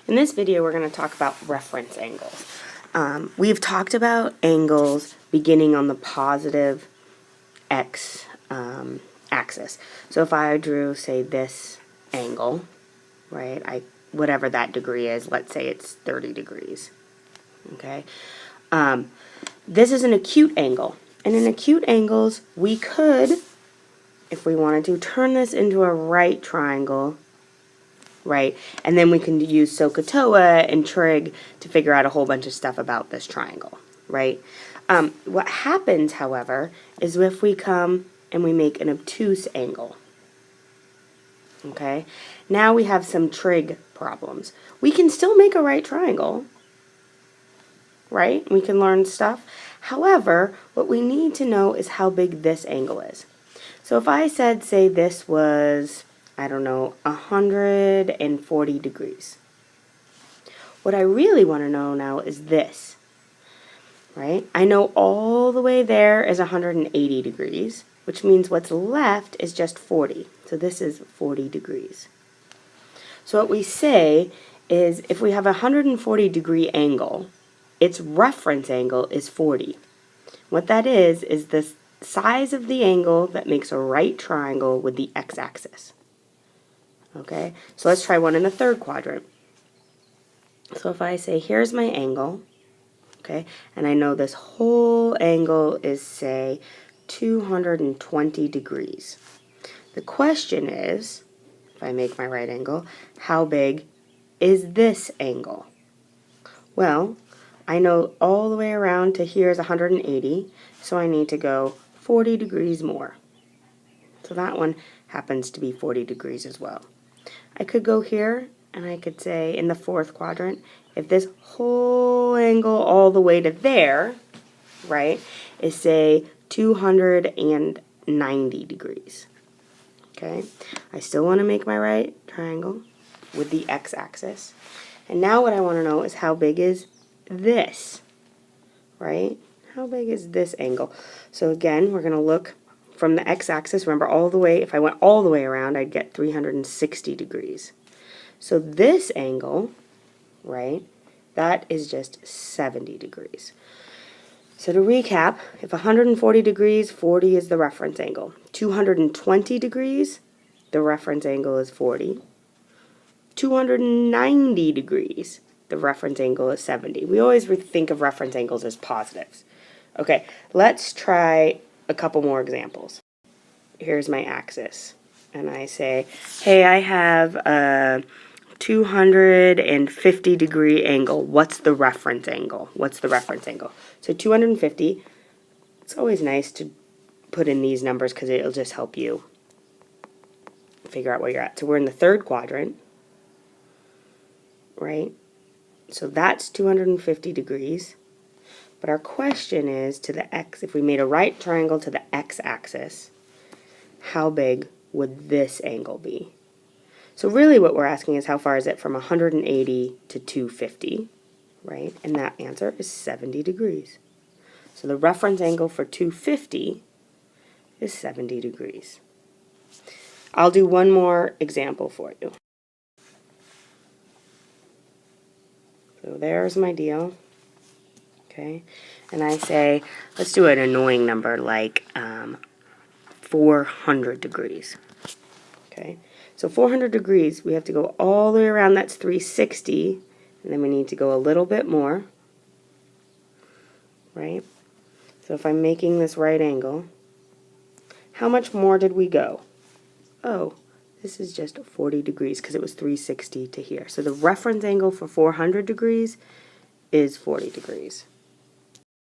In this video, we're going to talk about reference angles. We've talked about angles beginning on the positive x axis. So if I drew, say, this angle, right, whatever that degree is, let's say it's 30 degrees, okay? This is an acute angle. And in acute angles, we could, if we wanted to, turn this into a right triangle, right? And then we can use SOHCAHTOA and trig to figure out a whole bunch of stuff about this triangle, right? What happens, however, is if we come and we make an obtuse angle, okay? Now we have some trig problems. We can still make a right triangle, right? We can learn stuff. However, what we need to know is how big this angle is. So if I said, say, this was, I don't know, 140 degrees. What I really want to know now is this, right? I know all the way there is 180 degrees, which means what's left is just 40. So this is 40 degrees. So what we say is if we have a 140 degree angle, its reference angle is 40. What that is the size of the angle that makes a right triangle with the x-axis. Okay, so let's try one in the third quadrant. So if I say, here's my angle, okay, and I know this whole angle is, say, 220 degrees. The question is, if I make my right angle, how big is this angle? Well, I know all the way around to here is 180, so I need to go 40 degrees more. So that one happens to be 40 degrees as well. I could go here and I could say in the fourth quadrant, if this whole angle all the way to there, right, is, say, 290 degrees. Okay, I still want to make my right triangle with the x-axis. And now what I want to know is how big is this, right? How big is this angle? So again, we're going to look from the x-axis. Remember, all the way, if I went all the way around, I'd get 360 degrees. So this angle, right, that is just 70 degrees. So to recap, if 140 degrees, 40 is the reference angle. 220 degrees, the reference angle is 40. 290 degrees, the reference angle is 70. We always think of reference angles as positives. Okay, let's try a couple more examples. Here's my axis. And I say, hey, I have a 250 degree angle. What's the reference angle? What's the reference angle? So 250, it's always nice to put in these numbers because it'll just help you figure out where you're at. So we're in the third quadrant, right? So that's 250 degrees. But our question is to the x, if we made a right triangle to the x-axis, how big would this angle be? So really what we're asking is how far is it from 180 to 250, right? And that answer is 70 degrees. So the reference angle for 250 is 70 degrees. I'll do one more example for you. So there's my deal. Okay, and I say, let's do an annoying number like 400 degrees. Okay, so 400 degrees, we have to go all the way around, that's 360, and then we need to go a little bit more, right? So if I'm making this right angle, how much more did we go? Oh, this is just 40 degrees because it was 360 to here. So the reference angle for 400 degrees is 40 degrees.